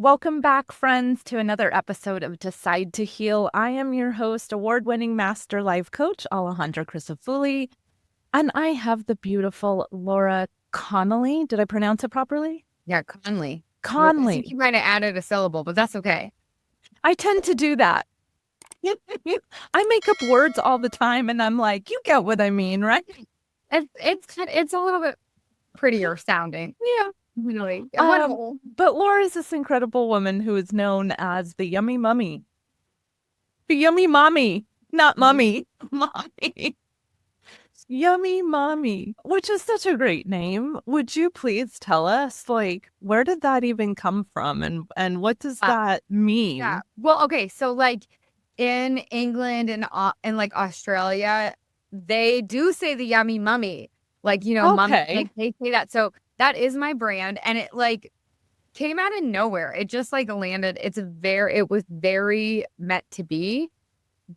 Welcome back, friends, to another episode of Decide to Heal. I am your host, award-winning master life coach, Alejandra Crisafulli, and I have the beautiful Laura Conley. Did I pronounce it properly? Yeah, Conley. I think Conley. you might have added a syllable, but that's okay. I tend to do that. I make up words all the time, and I'm like, you get what I mean, right? It's a little bit prettier sounding. Yeah. Really. Wonderful. But Laura is this incredible woman who is known as the Yummy Mummy. The Yummy Mommy, not Mummy. Mommy. Yummy Mommy, which is such a great name. Would you please tell us, like, where did that even come from and what does that mean? Yeah. Well, okay. So like in England and like Australia, they do say the yummy mummy. Like, mummy, Okay. like they say that. So that is my brand. And it like came out of nowhere. It just like landed. It was very meant to be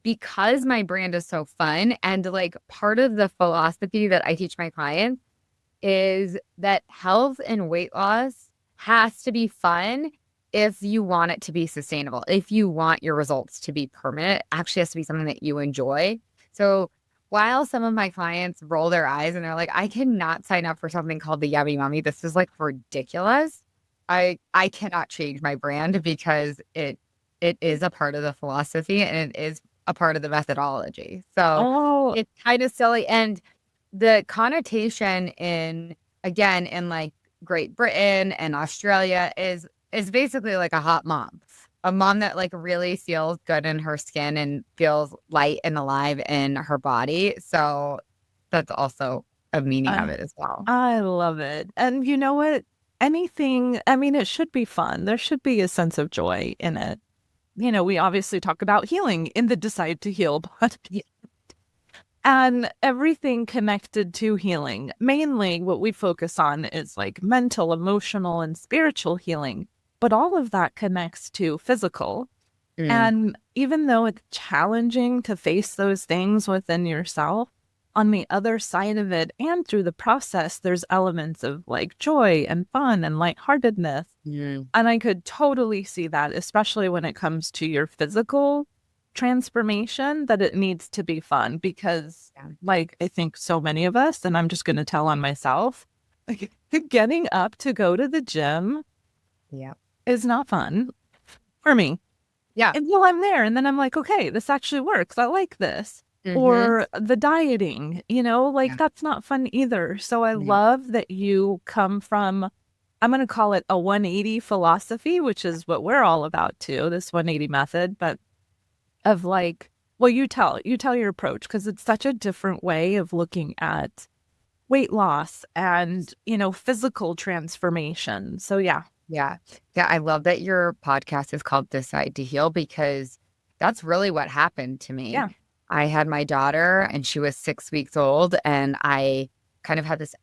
because my brand is so fun. And like part of the philosophy that I teach my clients is that health and weight loss has to be fun if you want it to be sustainable. If you want your results to be permanent, it actually has to be something that you enjoy. So while some of my clients roll their eyes and they're like, I cannot sign up for something called the Yummy Mummy. This is like ridiculous. I cannot change my brand because it is a part of the philosophy and it is a part of the methodology. So it's kind of silly. And the connotation in like Great Britain and Australia is basically like a hot mom. A mom that like really feels good in her skin and feels light and alive in her body. So that's also a meaning of it as well. I love it. And you know what? It should be fun. There should be a sense of joy in it. We obviously talk about healing in the Decide to Heal podcast. And everything connected to healing. Mainly what we focus on is like mental, emotional, and spiritual healing. But all of that connects to physical. And even though it's challenging to face those things within yourself, on the other side of it and through the process, there's elements of like joy and fun and lightheartedness. And I could totally see that, especially when it comes to your physical transformation, that it needs to be fun because like I think so many of us, and I'm just going to tell on myself, like getting up to go to the gym is not fun for me. Until I'm there and then I'm like, okay, this actually works. I like this. Or the dieting, that's not fun either. So I love that you come from, I'm going to call it a 180 philosophy, which is what we're all about too, this 180 method, but of like, well, you tell your approach because it's such a different way of looking at weight loss and, physical transformation. So yeah. Yeah. I love that your podcast is called Decide to Heal because that's really what happened to me. Yeah. I had my daughter and she was 6 weeks old and I kind of had this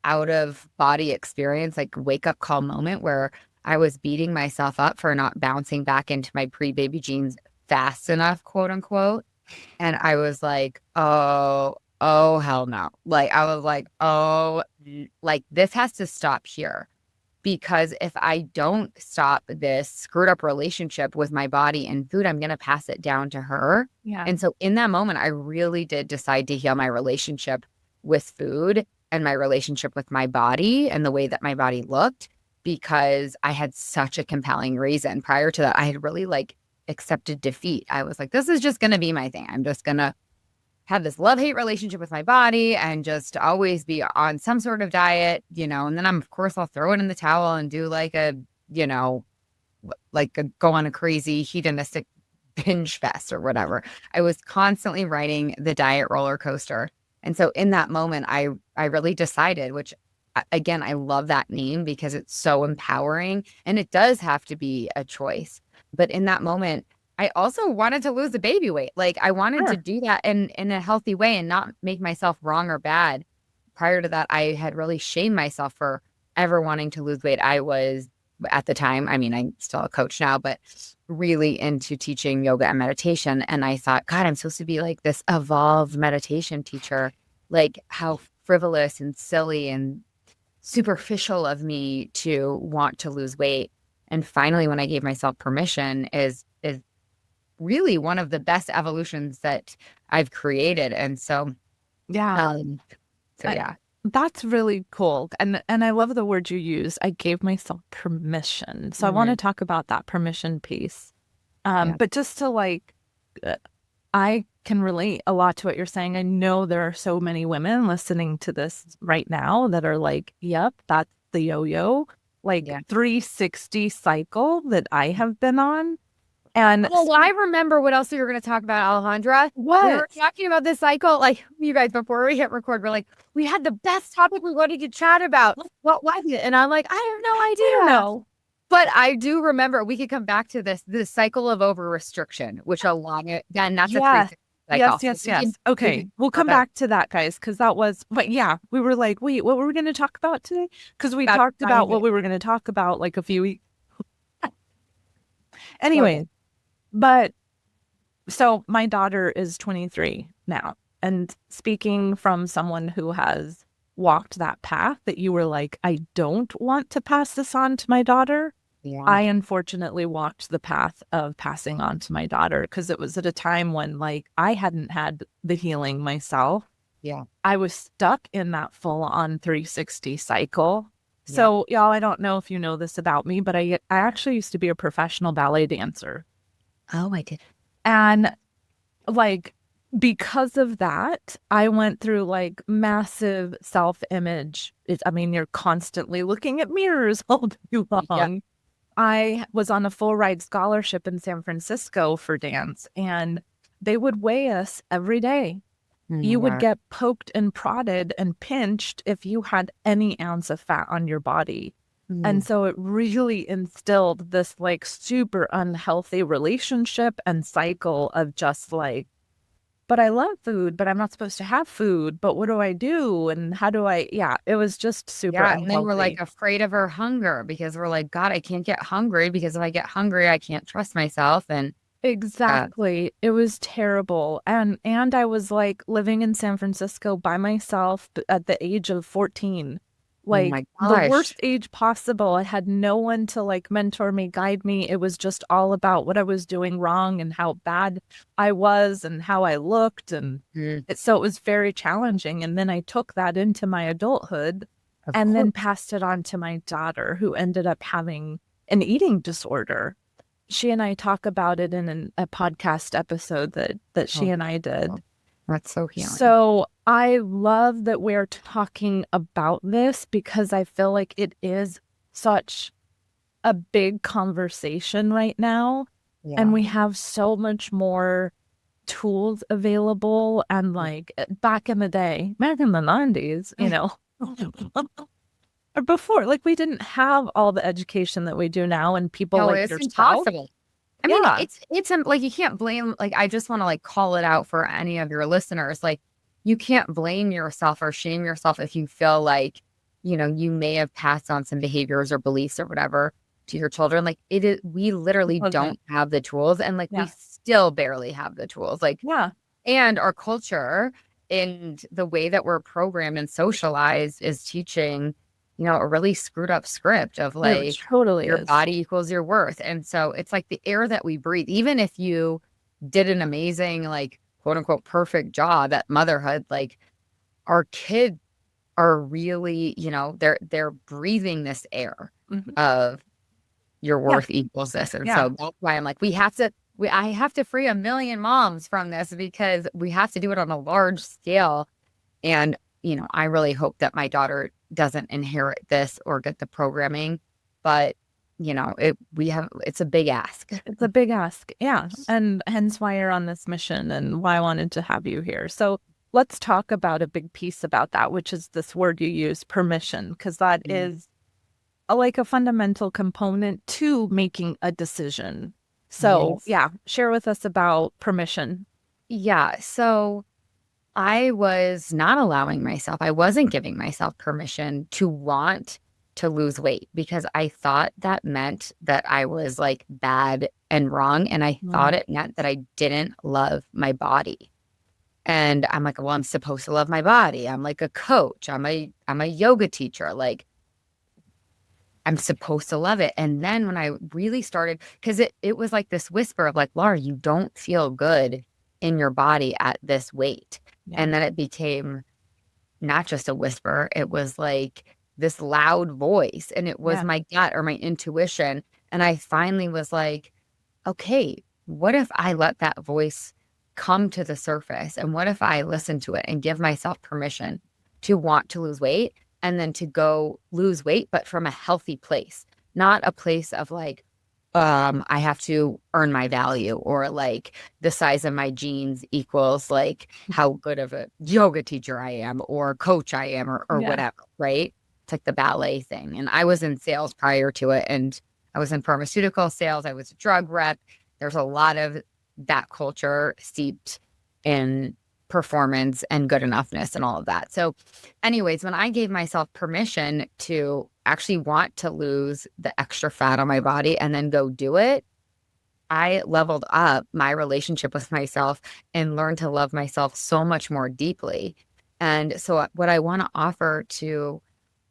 out of body experience, like wake up call moment where I was beating myself up for not bouncing back into my pre-baby jeans fast enough, quote unquote. And I was like, oh, hell no. Like, I was like, oh, like this has to stop here. Because if I don't stop this screwed up relationship with my body and food, I'm going to pass it down to her. Yeah. And so in that moment, I really did decide to heal my relationship with food and my relationship with my body and the way that my body looked because I had such a compelling reason. Prior to that, I had really like accepted defeat. I was like, this is just going to be my thing. I'm just going to have this love-hate relationship with my body and just always be on some sort of diet, and then of course, I'll throw it in the towel and do like go on a crazy hedonistic binge fest or whatever. I was constantly riding the diet roller coaster. And so in that moment, I really decided, which again, I love that name because it's so empowering and it does have to be a choice. But in that moment, I also wanted to lose the baby weight. Like I wanted to do that in a healthy way and not make myself wrong or bad. Prior to that, I had really shamed myself for ever wanting to lose weight. I was at the time, I'm still a coach now, but really into teaching yoga and meditation. And I thought, God, I'm supposed to be like this evolved meditation teacher. Like how frivolous and silly and superficial of me to want to lose weight. And finally, when I gave myself permission is really one of the best evolutions that I've created. And so, Yeah. um, so I, yeah, that's really cool. And I love the word you use. I gave myself permission. So I want to Mhm. talk about that permission piece. Yeah, But just to like, uh, I can relate a lot to what you're saying. I know there are so many women listening to this right now that are like, yep, that's the yo-yo, like yeah. 360 cycle that I have been on. And Oh, well, I remember what else we were going to talk about, Alejandra. We were what? talking about this cycle, like you guys, before we hit record, we're like, we had the best topic we wanted to chat about. What was it? And I'm like, I have no I don't idea. know. But I do remember we could come back to this cycle of over restriction, which along it, again, that's a Yes. 360 cycle. Yes, So yes, we can yes. Okay. We'll talk come about back to that, guys, because that was, but yeah, we were like, wait, what were we going to talk about today? Because we about talked about what design. we were going to talk about like a few weeks. So good. Anyway, but so my daughter is 23 now. And speaking from someone who has walked that path that you were like, I don't want to pass this on to my daughter. Yeah. I unfortunately walked the path of passing on to my daughter because it was at a time when like I hadn't had the healing myself. Yeah. I was stuck in that full on 360 cycle. Yeah. So, y'all, I don't know if you know this about me, but I actually used to be a professional ballet dancer. Oh, I did. And like because of that, I went through like massive self-image. I mean, you're constantly looking at mirrors all day Yeah. long. I was on a full ride scholarship in San Francisco for dance, and they would weigh us every day. Oh my You would God. get poked and prodded and pinched if you had any ounce of fat on your body. And Mm. so it really instilled this like super unhealthy relationship and cycle of just like, but I love food, but I'm not supposed to have food. But what do I do? And how do I? Yeah, it was just super Yeah. And then we're like unhealthy. afraid of our hunger because we're like, God, I can't get hungry because if I get hungry, I can't trust myself. And Exactly. It was terrible. And I was like living in San Francisco by myself at the age of 14. oh Like my the gosh. worst age possible. I had no one to like mentor me, guide me. It was just all about what I was doing wrong and how bad I was and how I looked Mm, so it was very challenging. And then I took that into my adulthood of and course. then passed it on to my daughter who ended up having an eating disorder. She and I talk about it in a podcast episode that she Oh, and I did. that's so healing. So I love that we're talking about this because I feel like it is such a big conversation right now. And Yeah. we have so much more tools available. And like back in the day, back in the 90s, or before, like we didn't have all the education that we do now. And people No, like it's yourself. impossible. I mean, Yeah. it's like you can't blame, like I just want to like call it out for any of your listeners. Like you can't blame yourself or shame yourself if you feel like, you may have passed on some behaviors or beliefs or whatever to your children. Like it is, we literally Okay. don't have the tools and like we Yeah. still barely have the tools. Like, Yeah. and our culture and the way that we're programmed and socialized is teaching, a really screwed up script of It like totally your is. body equals your worth. And so it's like the air that we breathe, even if you did an amazing, like quote unquote, perfect job at motherhood, like our kids are really, they're breathing this air Mhm. of your Yeah. worth equals this. And Yeah. so that's why I'm like, I have to free a million moms from this because we have to do it on a large scale. And, I really hope that my daughter doesn't inherit this or get the programming, but it's a big ask. It's a big ask. Yeah. And hence why you're on this mission and why I wanted to have you here. So let's talk about a big piece about that, which is this word you use, permission, because that Mm. is like a fundamental component to making a decision. So, Yes. yeah, share with us about permission. Yeah. So I was not allowing myself, I wasn't giving myself permission to want to lose weight because I thought that meant that I was like bad and wrong. And I thought Mm. it meant that I didn't love my body. And I'm like, well, I'm supposed to love my body. I'm like a coach. I'm a yoga teacher. Like I'm supposed to love it. And then when I really started, because it was like this whisper of like, Laura, you don't feel good in your body at this weight. Yeah. And then it became not just a whisper, it was like this loud voice, and it was Yeah. my gut or my intuition. And I finally was like, okay, what if I let that voice come to the surface? And what if I listen to it and give myself permission to want to lose weight and then to go lose weight, but from a healthy place, not a place of like, I have to earn my value, or like the size of my jeans equals like how good of a yoga teacher I am or coach I am, or Yeah. whatever, right? It's like the ballet thing. And I was in sales prior to it, and I was in pharmaceutical sales. I was a drug rep. There's a lot of that culture steeped in performance and good enoughness and all of that. So, anyways, when I gave myself permission to actually want to lose the extra fat on my body and then go do it, I leveled up my relationship with myself and learned to love myself so much more deeply. And so, what I want to offer to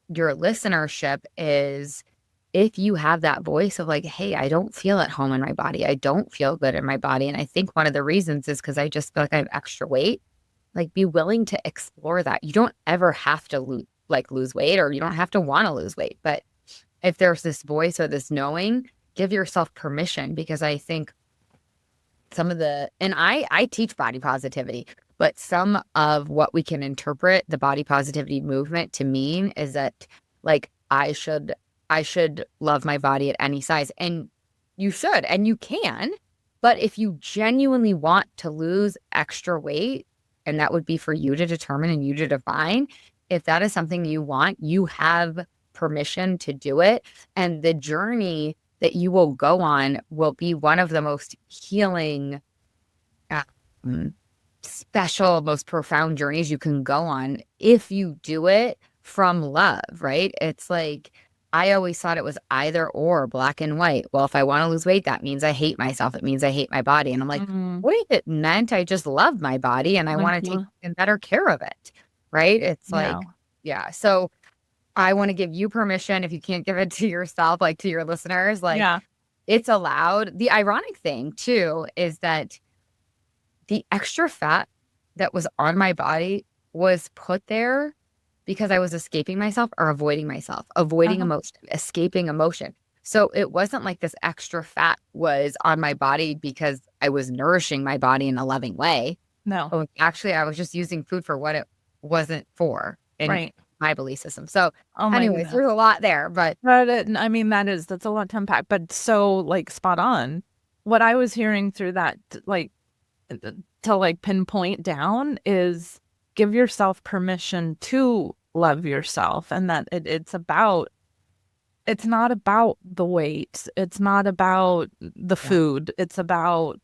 your listenership is, if you have that voice of like, hey, I don't feel at home in my body, I don't feel good in my body. And I think one of the reasons is because I just feel like I have extra weight. Like, be willing to explore that. You don't ever have to lose weight, or you don't have to want to lose weight. But if there's this voice or this knowing, give yourself permission, because I think some of the, and I teach body positivity, but some of what we can interpret the body positivity movement to mean is that like I should love my body at any size. And you should, and you can. But if you genuinely want to lose extra weight, and that would be for you to determine and you to define, if that is something you want, you have permission to do it. And the journey that you will go on will be one of the most healing, um, special, most profound journeys you can go on if you do it from love, right? It's like, I always thought it was either or, black and white. Well, if I want to lose weight, that means I hate myself. It means I hate my body. And I'm like, Mm, what if it meant I just love my body and I like, want to take well, even better care of it? Right? It's yeah. like, yeah. So I want to give you permission, if you can't give it to yourself, like to your listeners, like, Yeah. it's allowed. The ironic thing too is that the extra fat that was on my body was put there because I was escaping myself or avoiding myself, avoiding Uh-huh. emotion, escaping emotion. So it wasn't like this extra fat was on my body because I was nourishing my body in a loving way. No. Oh, actually, I was just using food for what it wasn't for in Right. my belief system. So, Oh my anyways, goodness. there's a lot there, but But I mean, that's a lot to unpack, but so like spot on. What I was hearing through that, like to like pinpoint down, is give yourself permission to love yourself, and that it's not about the weight. It's not about the yeah, food. It's about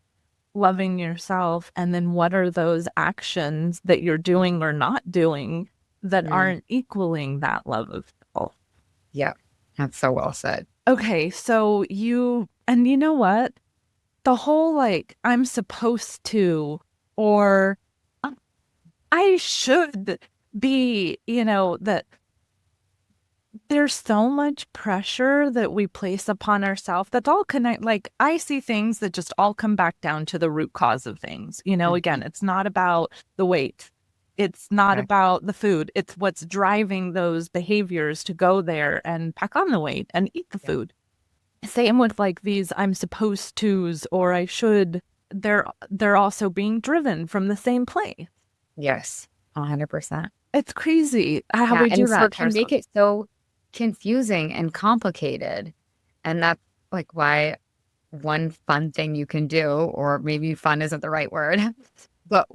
loving yourself. And then what are those actions that you're doing or not doing that mm, aren't equaling that love of self? yeah, that's so well said. Okay, so and you know what? The whole like, I'm supposed to, or um, I should be, that there's so much pressure that we place upon ourselves that's all like I see things that just all come back down to the root cause of things. Again, Mhm. it's not about the weight. It's not Okay. about the food. It's what's driving those behaviors to go there and pack on the weight and eat the Yeah. food. Same with like these I'm supposed to's or I should. They're also being driven from the same place. Yes, 100%. It's crazy how Yeah, we do and that so to can make ourselves. it so confusing and complicated. And that's like why one fun thing you can do, or maybe fun isn't the right word, but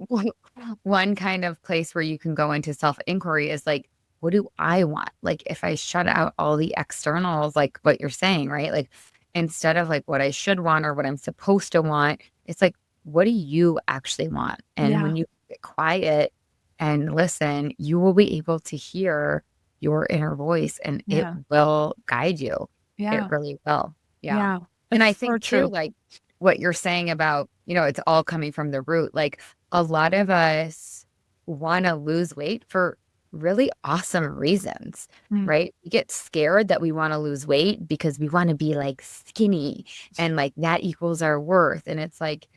one kind of place where you can go into self-inquiry is like, what do I want? Like, if I shut out all the externals, like what you're saying, right? Like, instead of like what I should want or what I'm supposed to want, it's like, what do you actually want? And Yeah, when you get quiet and listen, you will be able to hear your inner voice, and it yeah, will guide you. It yeah, really will. Yeah. yeah. And It's I so think too, true. like what you're saying about, it's all coming from the root. Like, a lot of us want to lose weight for really awesome reasons, Mm. right? We get scared that we want to lose weight because we want to be like skinny and like that equals our worth. And it's like,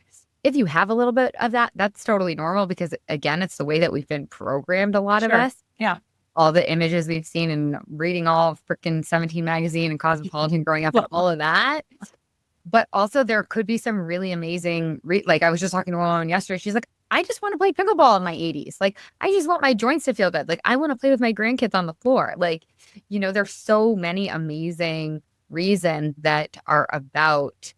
if you have a little bit of that, that's totally normal because again, it's the way that we've been programmed, a lot of Sure. us. Yeah. All the images we've seen and reading all freaking 17 magazine and Cosmopolitan growing up and Well, all of that. But also there could be some really amazing, like I was just talking to a woman yesterday. She's like, I just want to play pickleball in my 80s. Like, I just want my joints to feel good. Like, I want to play with my grandkids on the floor. Like, there's so many amazing reasons that are about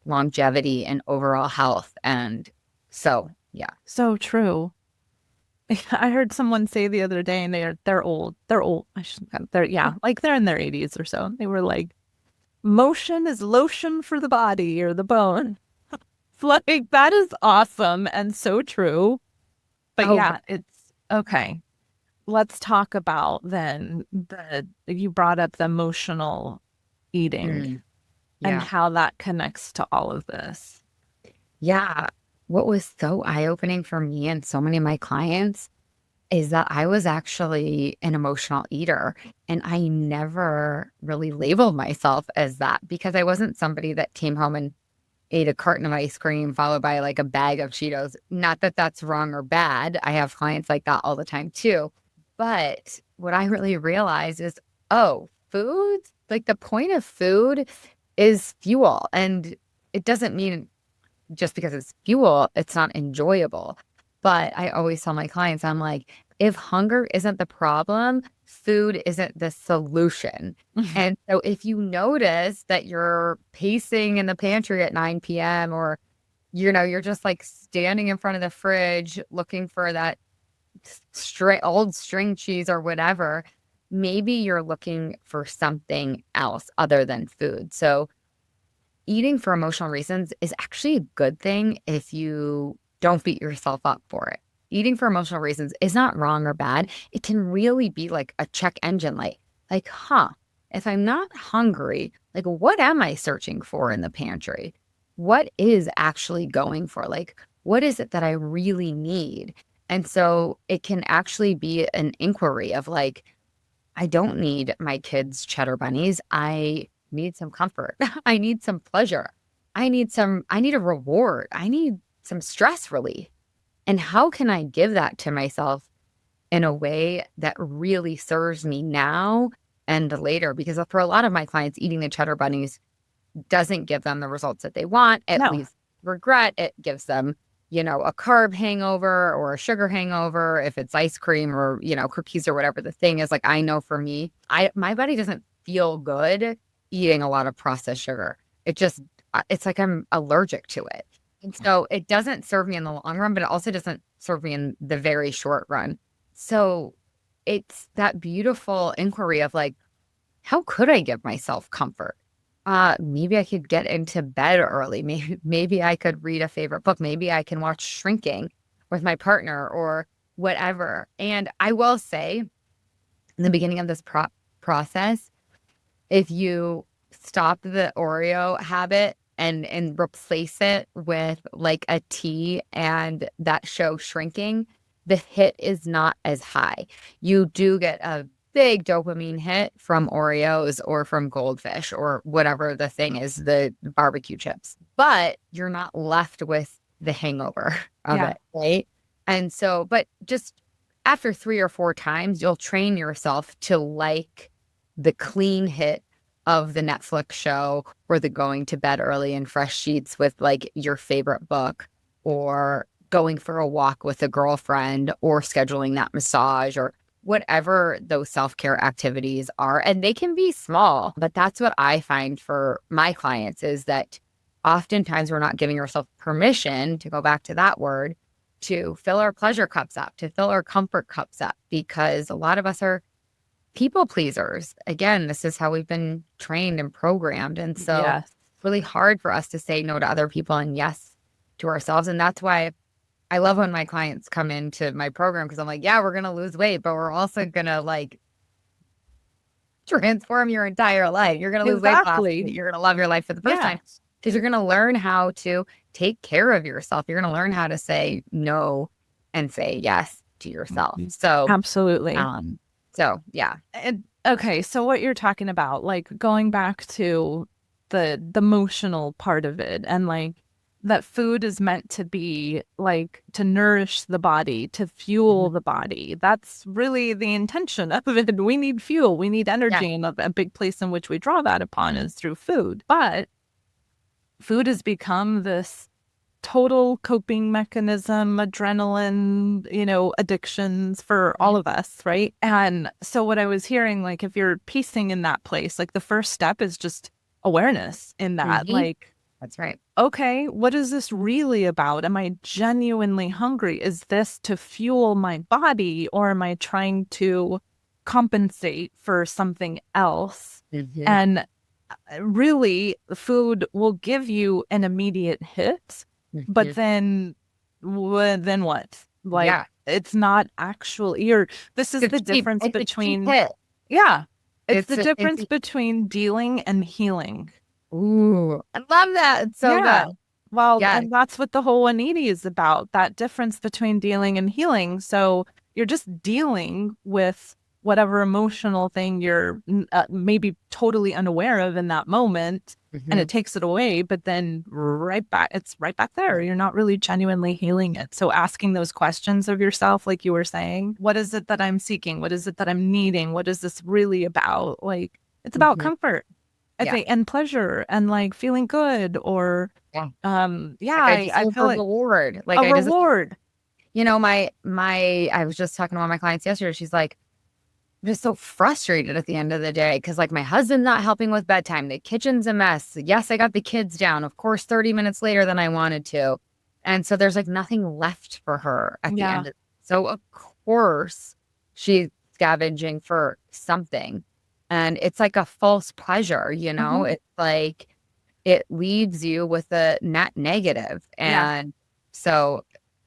longevity and overall health. And so, yeah. so true. I heard someone say the other day, and they're old. They're old. I should, they're yeah, like they're in their 80s or so. They were like, motion is lotion for the body or the bone. It's like that is awesome and so true. But Oh, yeah, it's okay. Let's talk about then the you brought up the emotional eating mm, and yeah. how that connects to all of this. Yeah. What was so eye-opening for me and so many of my clients is that I was actually an emotional eater and I never really labeled myself as that because I wasn't somebody that came home and ate a carton of ice cream followed by like a bag of Cheetos. Not that that's wrong or bad. I have clients like that all the time too. But what I really realized is, oh, food, like the point of food is fuel. And it doesn't mean just because it's fuel, it's not enjoyable. But I always tell my clients, I'm like, if hunger isn't the problem, food isn't the solution. And so if you notice that you're pacing in the pantry at 9 p.m. or, you're just like standing in front of the fridge looking for that old string cheese or whatever, maybe you're looking for something else other than food. So eating for emotional reasons is actually a good thing if you don't beat yourself up for it. Eating for emotional reasons is not wrong or bad. It can really be like a check engine light. Like, if I'm not hungry, like what am I searching for in the pantry? What is actually going for? Like, what is it that I really need? And so it can actually be an inquiry of like, I don't need my kids' cheddar bunnies. I need some comfort. I need some pleasure. I need a reward. I need some stress relief. And how can I give that to myself in a way that really serves me now and later? Because for a lot of my clients, eating the cheddar bunnies doesn't give them the results that they want. It No. leaves regret. It gives them, a carb hangover or a sugar hangover if it's ice cream or, cookies or whatever the thing is. Like I know for me, my body doesn't feel good eating a lot of processed sugar. It's like I'm allergic to it. And so it doesn't serve me in the long run, but it also doesn't serve me in the very short run. So it's that beautiful inquiry of like, how could I give myself comfort? Maybe I could get into bed early. Maybe I could read a favorite book. Maybe I can watch Shrinking with my partner or whatever. And I will say, in the beginning of this process, if you stop the Oreo habit and replace it with like a tea and that show Shrinking, the hit is not as high. You do get a big dopamine hit from Oreos or from Goldfish or whatever the thing is, the barbecue chips, but you're not left with the hangover of Yeah. it, right? And so, but just after 3 or 4 times, you'll train yourself to like the clean hit of the Netflix show or the going to bed early in fresh sheets with like your favorite book or going for a walk with a girlfriend or scheduling that massage or whatever those self-care activities are. And they can be small, but that's what I find for my clients is that oftentimes we're not giving ourselves permission to go back to that word to fill our pleasure cups up, to fill our comfort cups up, because a lot of us are people pleasers. Again, this is how we've been trained and programmed. And so Yes. it's really hard for us to say no to other people and yes to ourselves. And that's why I love when my clients come into my program because I'm like, yeah, we're going to lose weight, but we're also going to like transform your entire life. You're going to lose weight Exactly. you're going to love your life for the first time Yes. because you're going to learn how to take care of yourself. You're going to learn how to say no and say yes. to yourself. So, Absolutely. Yeah. And okay, so what you're talking about, like going back to the emotional part of it, and like that food is meant to be like to nourish the body, to fuel the body. That's really the intention of it. We need fuel, we need Yeah. energy, and a big place in which we draw that upon is through food. But food has become this total coping mechanism, adrenaline, addictions for all of us, right? And so what I was hearing, like if you're piecing in that place, like the first step is just awareness in that. Mhm. Like, That's right. okay, what is this really about? Am I genuinely hungry? Is this to fuel my body, or am I trying to compensate for something else? Mhm. And really, food will give you an immediate hit, but Mhm. then what? Like, Yeah. it's not actual. This is the difference It's a cheap between, hit. yeah, it's the It's difference between dealing and healing. ooh, I love that. It's so Yeah. good. Well, Yes. and that's what the whole Aniti is about, that difference between dealing and healing. So you're just dealing with whatever emotional thing you're maybe totally unaware of in that moment, and Mhm. it takes it away, but then it's right back there. You're not really genuinely healing it. So asking those questions of yourself, like you were saying, what is it that I'm seeking? What is it that I'm needing? What is this really about? Like, it's about Mhm. comfort. I Yeah. think, and pleasure, and like feeling good, or Yeah. yeah, Like I I deserve feel a like reward. Like a I deserve, reward. my I was just talking to one of my clients yesterday. She's like, I'm just so frustrated at the end of the day because like my husband's not helping with bedtime. The kitchen's a mess. Yes, I got the kids down, of course, 30 minutes later than I wanted to. And so there's like nothing left for her at the Yeah. end. So of course she's scavenging for something. And it's like a false pleasure, Hmm. It's like it leaves you with a net negative. Yeah. And so,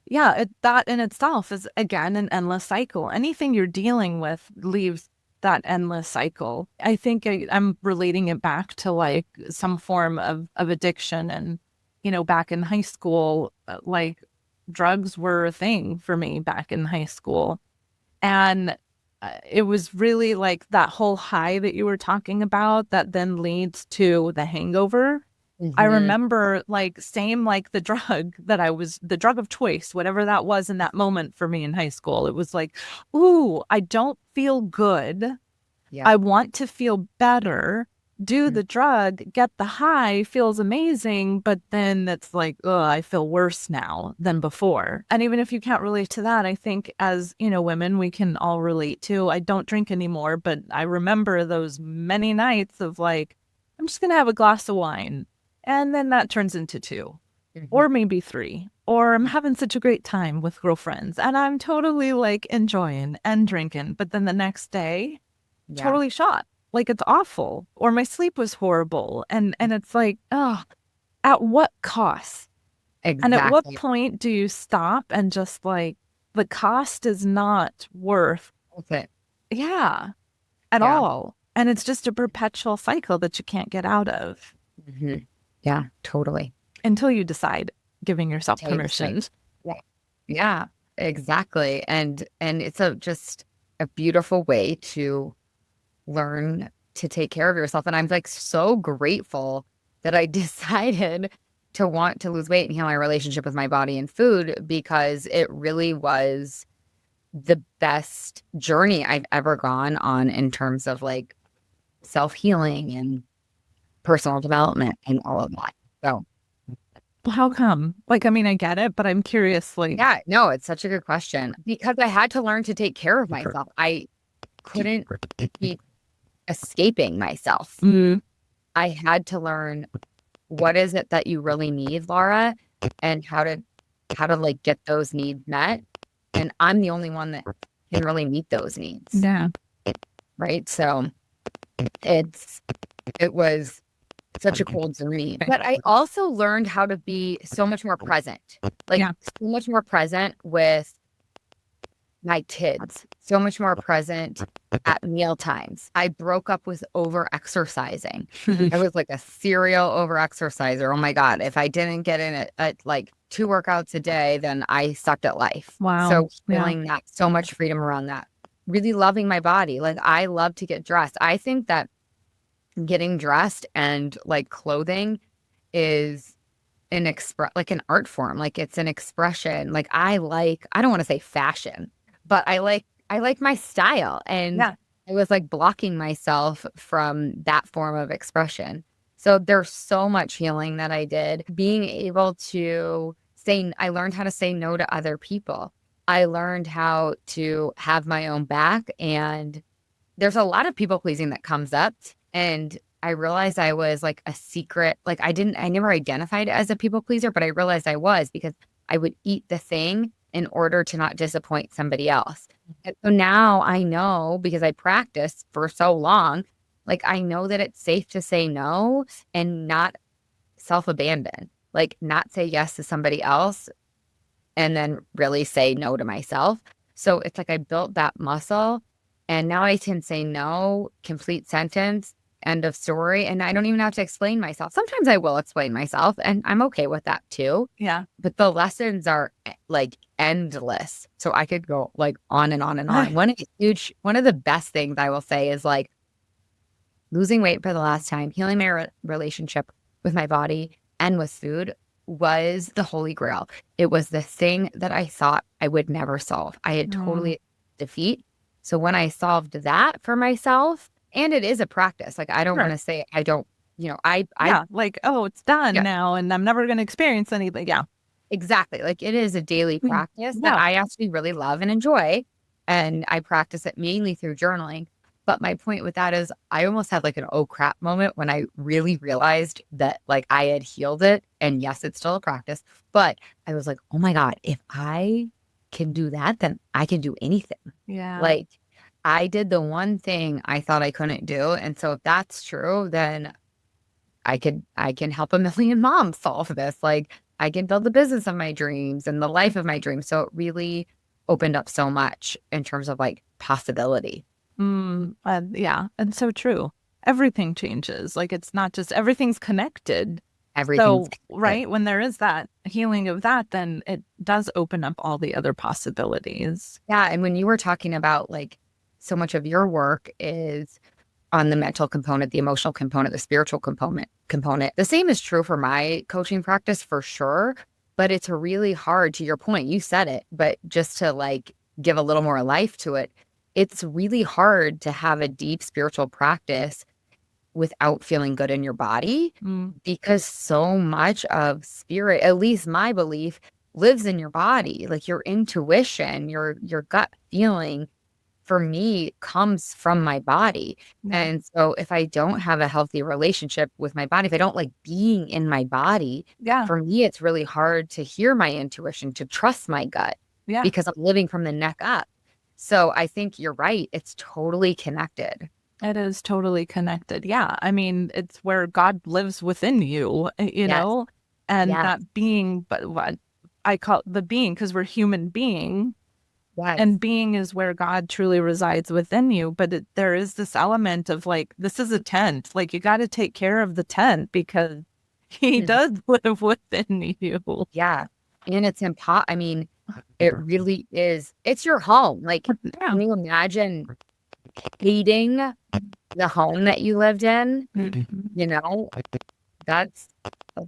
Yeah. That in itself is again an endless cycle. Anything you're dealing with leaves that endless cycle. I think I'm relating it back to like some form of addiction. And, back in high school, like drugs were a thing for me back in high school. And it was really like that whole high that you were talking about that then leads to the hangover. I mhm, remember like same like the drug of choice, whatever that was in that moment for me in high school. It was like, ooh, I don't feel good. yeah. I want to feel better. Do Mm, the drug, get the high, feels amazing, but then it's like, oh, I feel worse now than before. And even if you can't relate to that, I think as, women, we can all relate to. I don't drink anymore, but I remember those many nights of like, I'm just going to have a glass of wine. And then that turns into two, mhm. or maybe three, or I'm having such a great time with girlfriends and I'm totally like enjoying and drinking. But then the next day, Yeah. totally shot. Like it's awful. Or my sleep was horrible. And it's like, oh, at what cost? And at what Exactly. point do you stop and just like the cost is not worth, That's it. yeah, at Yeah. all. And it's just a perpetual cycle that you can't get out of Mhm. Yeah, totally. until you decide giving yourself Tell you this right. permission. Yeah. Yeah, exactly. And it's just a beautiful way to learn to take care of yourself. And I'm like so grateful that I decided to want to lose weight and heal my relationship with my body and food because it really was the best journey I've ever gone on in terms of like self-healing and personal development and all of that. So, Well, how come? Like, I mean, I get it, but I'm curious, like, yeah, no, it's such a good question because I had to learn to take care of myself. I couldn't keep escaping myself. mm, I had to learn what is it that you really need, Laura, and how to like get those needs met. And I'm the only one that can really meet those needs, yeah, right? So it was such a cool journey. But I also learned how to be so much more present, like yeah, so much more present with my kids, so much more present at meal times. I broke up with over exercising. I was like a serial over exerciser. Oh my God. If I didn't get in at like 2 workouts a day, then I sucked at life. Wow. So feeling that so much freedom around that. Really loving my body. Like I love to get dressed. I think that getting dressed and like clothing is like an art form. Like it's an expression. Like I don't want to say fashion, but I like my style. And Yeah. I was like blocking myself from that form of expression. So there's so much healing that I did. Being able to I learned how to say no to other people. I learned how to have my own back. And there's a lot of people pleasing that comes up. And I realized I was like a secret, like I never identified as a people pleaser, but I realized I was because I would eat the thing in order to not disappoint somebody else. And so now I know because I practiced for so long, like I know that it's safe to say no and not self-abandon, like not say yes to somebody else and then really say no to myself. So it's like I built that muscle and now I can say no, complete sentence, end of story. And I don't even have to explain myself. Sometimes I will explain myself and I'm okay with that too. Yeah. But the lessons are like endless. So I could go like on and on and on. One of the best things I will say is like losing weight for the last time, healing my relationship with my body and with food was the holy grail. It was the thing that I thought I would never solve. I had totally defeat. So when I solved that for myself, and it is a practice, like I don't want to say I don't, like, oh, it's done Yeah. now and I'm never going to experience anything. Yeah. Exactly. Like it is a daily practice that Yeah. I actually really love and enjoy. And I practice it mainly through journaling. But my point with that is I almost had like an oh crap moment when I really realized that like I had healed it. And yes, it's still a practice, but I was like, oh my God, if I can do that, then I can do anything. Yeah. Like I did the one thing I thought I couldn't do. And so if that's true, then I can help a million moms solve this. Like I can build the business of my dreams and the life of my dreams. So it really opened up so much in terms of like possibility. Yeah. And so true. Everything changes. Like it's not just everything's connected. Everything's So, right, when there is that healing of that, then it does open up all the other possibilities. Yeah. And when you were talking about like so much of your work is on the mental component, the emotional component, the spiritual component. The same is true for my coaching practice for sure, but it's really hard to your point. You said it, but just to like give a little more life to it, it's really hard to have a deep spiritual practice without feeling good in your body because so much of spirit, at least my belief, lives in your body. Like your intuition, your gut feeling for me comes from my body. Yeah. And so if I don't have a healthy relationship with my body, if I don't like being in my body, for me, it's really hard to hear my intuition, to trust my gut because I'm living from the neck up. So I think you're right. It's totally connected. It is totally connected. Yeah. I mean, it's where God lives within you, you know, and that being, but what I call the being, because we're human being. Yes. And being is where God truly resides within you. But there is this element of like, this is a tent. Like you got to take care of the tent because he does live within you. Yeah. And it's I mean, it really is. It's your home. Like, can you imagine hating the home that you lived in? You know, that's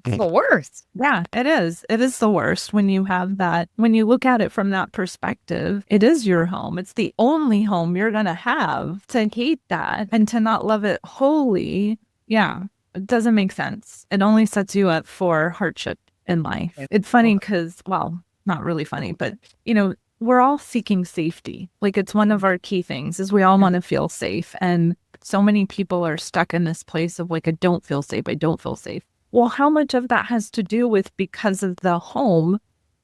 the worst. Yeah, it is. It is the worst when you have that. When you look at it from that perspective, it is your home. It's the only home you're going to have. To hate that and to not love it wholly, yeah, it doesn't make sense. It only sets you up for hardship in life. It's funny because, well, not really funny, but, you know, we're all seeking safety. Like it's one of our key things is we all want to feel safe. And so many people are stuck in this place of like, I don't feel safe. I don't feel safe. Well, how much of that has to do with because of the home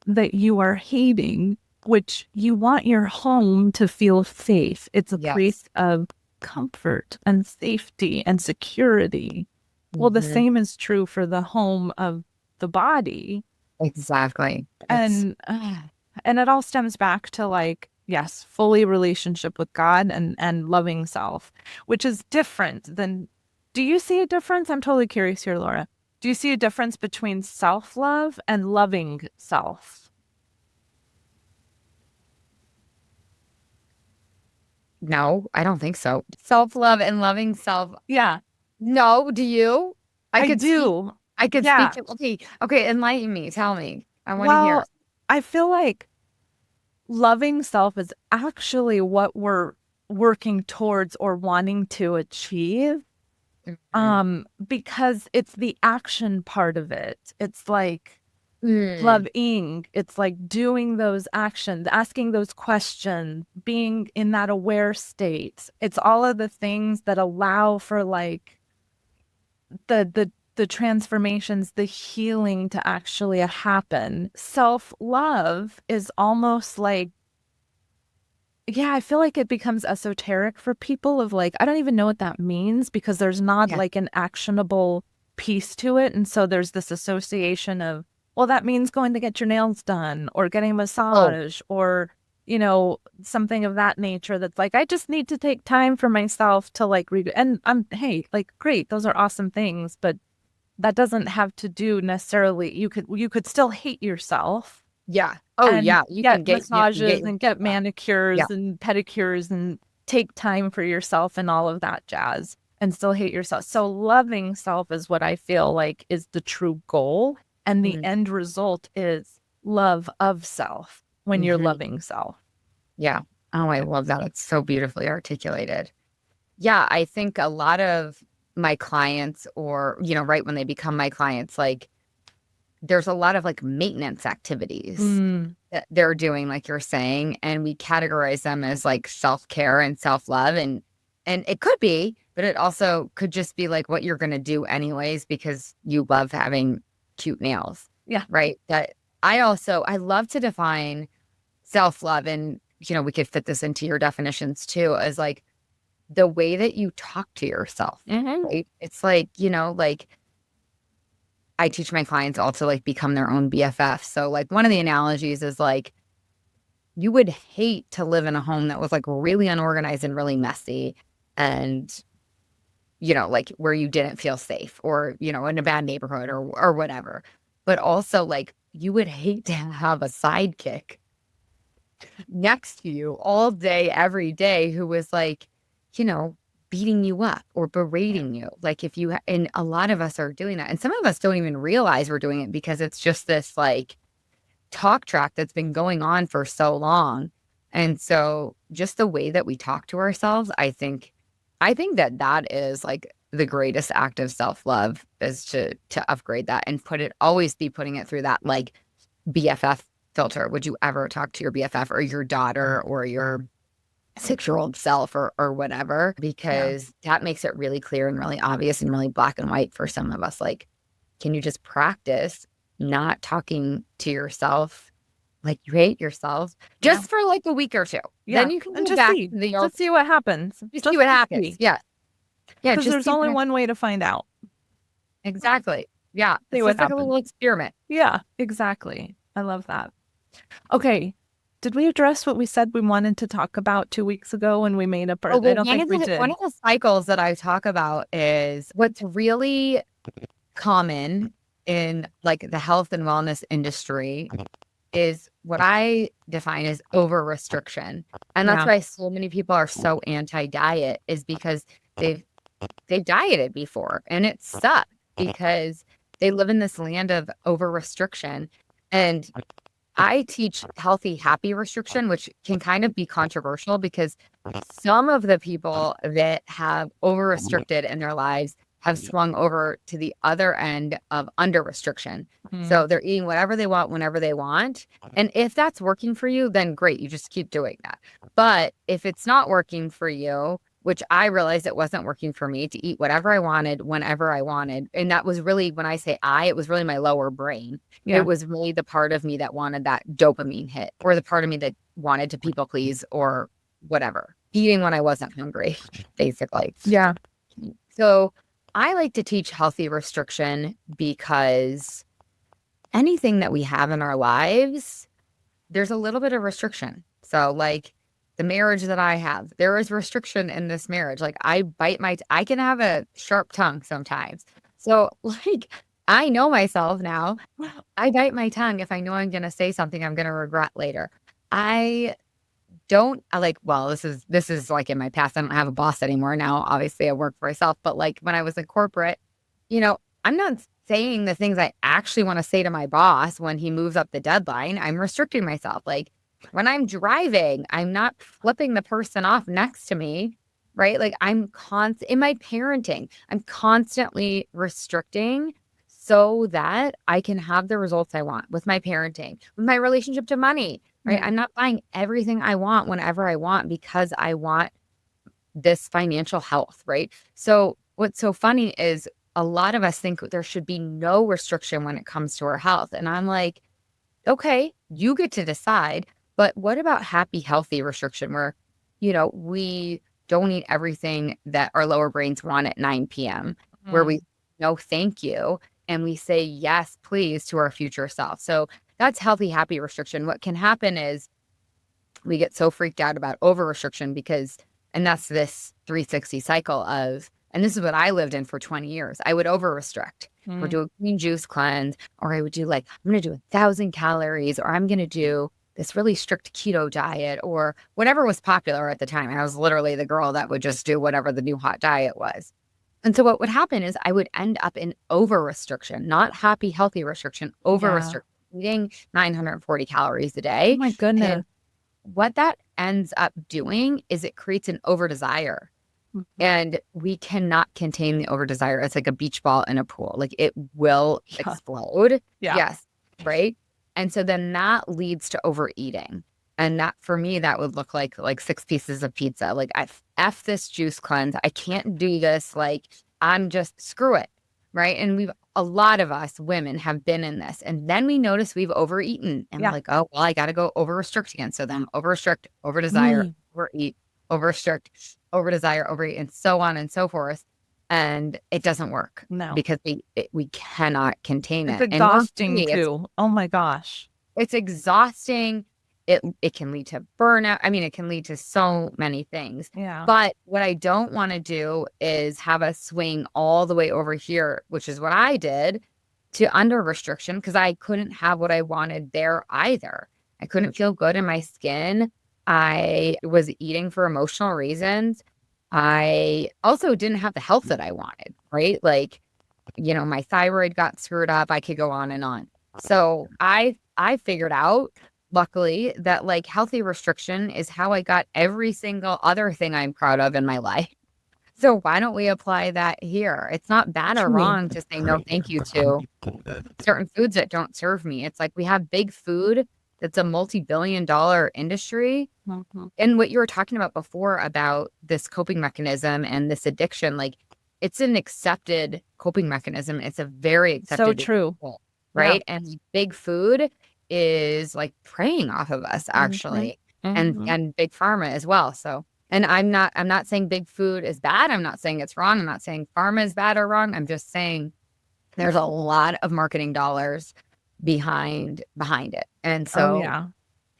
that you are hating, which you want your home to feel safe. It's a place of comfort and safety and security. Well, the same is true for the home of the body. Exactly. And it all stems back to like Yes, fully relationship with God and loving self, which is different than, do you see a difference? I'm totally curious here, Laura. Do you see a difference between self-love and loving self? No, I don't think so. Self-love and loving self. Yeah, No, do you? I I could speak. do. I could speak Yeah. to, okay. Okay, enlighten me. Tell me. I want to hear. Well, I feel like loving self is actually what we're working towards or wanting to achieve. Mhm. Because it's the action part of it. It's like Mm, loving, it's like doing those actions, asking those questions, being in that aware state. It's all of the things that allow for like the transformations, the healing to actually happen. Self-love is almost like, yeah, I feel like it becomes esoteric for people of like, I don't even know what that means because there's not yeah. like an actionable piece to it. And so there's this association of, well, that means going to get your nails done or getting a Oh, massage or, something of that nature that's like, I just need to take time for myself to like read. And hey, like, great, those are awesome things, but that doesn't have to do necessarily, you could still hate yourself yeah. Oh, and yeah. get You can get massages your and get yeah. manicures and pedicures and take time for yourself and all of that jazz and still hate yourself. So loving self is what I feel like is the true goal. And the Mm-hmm. end result is love of self when you're Mm-hmm. loving self. Yeah. Oh, I love that. It's so beautifully articulated. Yeah, I think a lot of my clients or, right when they become my clients, like there's a lot of like maintenance activities Mm, that they're doing, like you're saying, and we categorize them as like self-care and self-love. And it could be, but it also could just be like what you're gonna do anyways because you love having cute nails, yeah. right? That I love to define self-love and we could fit this into your definitions too, as like the way that you talk to yourself, Hmm. right? It's like, like I teach my clients all to like become their own BFF. So like one of the analogies is like you would hate to live in a home that was like really unorganized and really messy and like where you didn't feel safe or in a bad neighborhood or whatever. But also like you would hate to have a sidekick next to you all day, every day, who was like, you know, beating you up or berating you. Like if you, and a lot of us are doing that. And some of us don't even realize we're doing it because it's just this like talk track that's been going on for so long. And so just the way that we talk to ourselves, I think that that is like the greatest act of self-love is to upgrade that and always be putting it through that like BFF filter. Would you ever talk to your BFF or your daughter or your 6-year-old self or whatever? Yeah. Because that makes it really clear and really obvious and really black and white for some of us. Like, can you just practice not talking to yourself like you hate yourself Yeah. just for like a week or two? Yeah. Then you can And go back to the old, just see what happens. just see Just what to happens. see. Yeah. Yeah. Because Just there's see only what, one way to find out. exactly. Yeah. See It's what just like a happens. little experiment. Yeah, exactly. I love that. Okay. Did we address what we said we wanted to talk about 2 weeks ago when we made up our, Oh, I well, don't think we one did. of the cycles that I talk about is what's really common in like the health and wellness industry is what I define as over restriction. And that's Yeah. why so many people are so anti-diet is because they've they've dieted before and it sucks because they live in this land of over restriction. And I teach healthy, happy restriction, which can kind of be controversial because some of the people that have over restricted in their lives have swung over to the other end of under restriction. Mm, So they're eating whatever they want whenever they want. And if that's working for you, then great, you just keep doing that. But if it's not working for you, which I realized it wasn't working for me to eat whatever I wanted whenever I wanted. And that was really, when I say it was really my lower brain. It yeah. was really the part of me that wanted that dopamine hit or the part of me that wanted to people please or whatever. Eating when I wasn't hungry, basically. Yeah. So I like to teach healthy restriction because anything that we have in our lives, there's a little bit of restriction So like the marriage that I have, there is restriction in this marriage. Like I I can have a sharp tongue sometimes. So like I know myself now. I bite my tongue if I know I'm going to say something I'm going to regret later. I don't I like, well, this is like in my past. I don't have a boss anymore now. Obviously, I work for myself, but like when I was in corporate, you know, I'm not saying the things I actually want to say to my boss when he moves up the deadline. I'm restricting myself. Like when I'm driving, I'm not flipping the person off next to me, right? Like I'm constant in my parenting, I'm constantly restricting so that I can have the results I want with my parenting, with my relationship to money, right? Yeah. I'm not buying everything I want whenever I want because I want this financial health, right? So what's so funny is a lot of us think there should be no restriction when it comes to our health. And I'm like, okay, you get to decide, but what about happy, healthy restriction where, we don't eat everything that our lower brains want at 9 p.m., where we Mm. no thank you and we say yes, please to our future self. So that's healthy, happy restriction. What can happen is we get so freaked out about over restriction and that's this 360 cycle of, and this is what I lived in for 20 years. I would over restrict or Mm. do a clean juice cleanse, or I would do like, I'm going to do 1,000 calories, or I'm going to do this really strict keto diet or whatever was popular at the time. I was literally the girl that would just do whatever the new hot diet was. And so what would happen is I would end up in over restriction, not happy, healthy restriction, over Yeah. restriction, eating 940 calories a Oh day. my And goodness. what that ends up doing is it creates an over desire. Mhm. And we cannot contain the over desire. It's like a beach ball in a pool. Like it will Yeah. explode. Yeah. Yes. Right. And so then that leads to overeating. And that for me, that would look like 6 pieces of pizza. Like I F this juice cleanse. I can't do this. Like I'm just screw it. Right. And a lot of us women have been in this. And then we notice we've overeaten and we're Yeah. like, oh, well, I got to go over restrict again. So then over restrict, over desire, Mm. overeat, over restrict, over desire, overeat, and so on and so forth. And it doesn't work No. because we cannot contain It's it. And we're exhausting free. too. Oh my gosh. It's exhausting. It can lead to burnout. I mean, it can lead to so many things. Yeah. But what I don't want to do is have us swing all the way over here, which is what I did, to under restriction because I couldn't have what I wanted there either. I couldn't feel good in my skin. I was eating for emotional reasons. I also didn't have the health that I wanted, right? Like, my thyroid got screwed up. I could go on and on. So I figured out, luckily, that like healthy restriction is how I got every single other thing I'm proud of in my life. So why don't we apply that here? It's not bad or True. wrong to say no thank you to certain foods that don't serve me. It's like we have big food that's a multi-billion-dollar industry. Mhm. And what you were talking about before about this coping mechanism and this addiction, like it's an accepted coping mechanism. It's a very So accepted true. tool, Yeah. right? And big food is like preying off of us Mhm. actually, and Mhm. and big pharma as well. So, and I'm not saying big food is bad. I'm not saying it's wrong. I'm not saying pharma is bad or wrong. I'm just saying there's a lot of marketing dollars behind it. And Oh so yeah.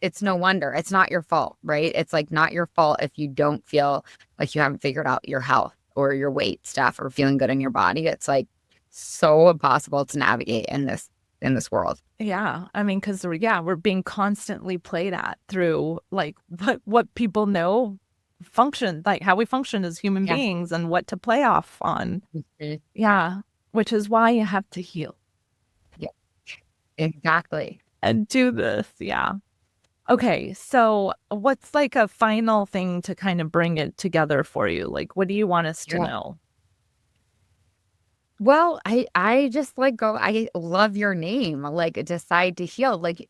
it's no wonder. It's not your fault, right? It's like not your fault if you don't feel like you haven't figured out your health or your weight stuff or feeling good in your body. It's like so impossible to navigate in this world. Yeah. I mean, because yeah, we're being constantly played at through like what people know function, like how we function as human Yeah. beings and what to play off on. Mhm. Yeah. Which is why you have to heal Yeah, exactly. and do this. Yeah. Okay. So what's like a final thing to kind of bring it together for you? Like, what do you want us to Yeah. know? Well, I just like go, I love your name. Like decide to heal. Like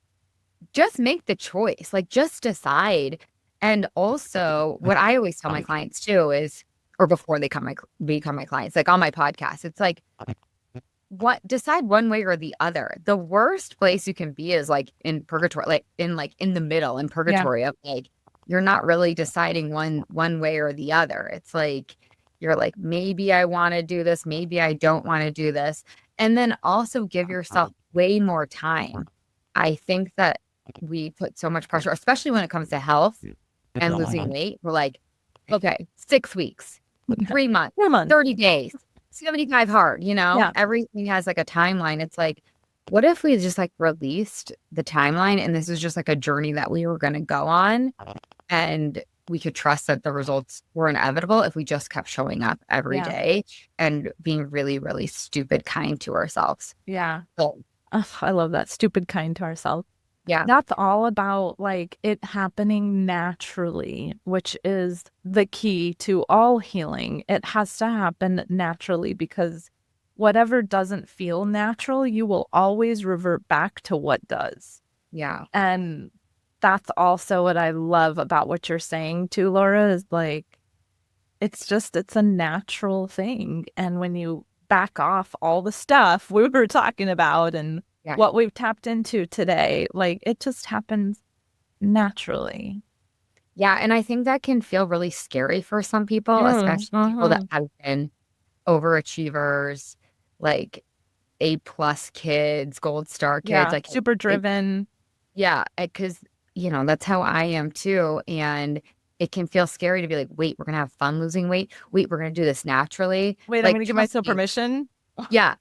just make the choice. Like just decide. And also what I always tell my clients too is, or before they become my clients, like on my podcast, it's like what decide one way or the other. The worst place you can be is like in purgatory, like in the middle in Yeah. purgatory of like you're not really deciding one way or the other. It's like you're like maybe I want to do this, maybe I don't want to do this. And then also give yourself way more time. I think that we put so much pressure, especially when it comes to health and losing weight. We're like, okay, 6 weeks, 3 months, 4 months. 30 days, 75 hard, Yeah. everything has like a timeline. It's like, what if we just like released the timeline and this is just like a journey that we were going to go on and we could trust that the results were inevitable if we just kept showing up every Yeah. day and being really, really stupid kind to ourselves. Yeah. So, Ugh, I love that. Stupid kind to ourselves. yeah. That's all about like it happening naturally, which is the key to all healing. It has to happen naturally because whatever doesn't feel natural, you will always revert back to what does. Yeah. And that's also what I love about what you're saying too, Laura, is like it's a natural thing. And when you back off all the stuff we were talking about and Yeah. what we've tapped into today, like it just happens naturally. Yeah. And I think that can feel really scary for some people, especially people that have been overachievers, like A+ kids, gold star kids, Yeah, like super driven. yeah, because that's how I am too. And it can feel scary to be like, wait, we're gonna have fun losing weight. Wait, we're gonna do this naturally. Wait, I'm Like, gonna give trust myself me. permission. Yeah.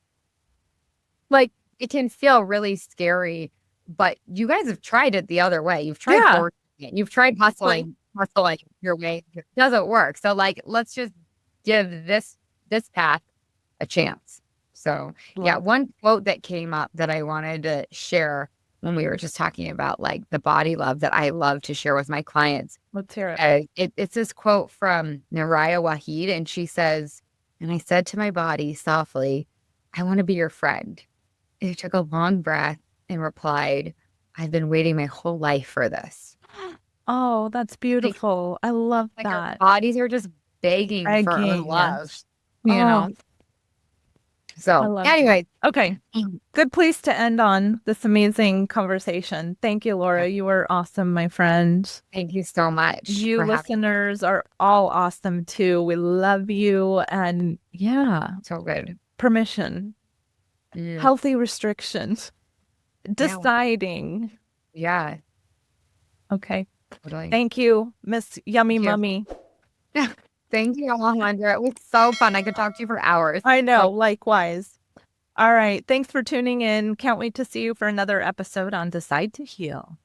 Like it can feel really scary, but you guys have tried it the other way. You've tried Yeah. forcing it. You've tried hustling your way. It doesn't work. So like, let's just give this path a chance. So yeah, one quote that came up that I wanted to share when we were just talking about like the body love that I love to share with my clients. Let's hear it. It's this quote from Naraya Waheed, and she says, "And I said to my body softly, I want to be your friend." It took a long breath and replied, "I've been waiting my whole life for this." Oh, that's beautiful. I love Like our that. bodies are just begging for our Begging. love, Oh, you know? I So love anyway, Okay. Good place to end on this amazing conversation. Thank you, Laura. You were awesome, my friend. thank you so much You for having listeners are all awesome too. We love you. And yeah, me. So good. permission, Mm, healthy restrictions, deciding. yeah, Okay. totally. Thank you, Miss Yummy Thank you. Mummy. Thank you, Alejandra. It was so fun. I could talk to you for hours. I know, likewise. All right. Thanks for tuning in. Can't wait to see you for another episode on Decide to Heal.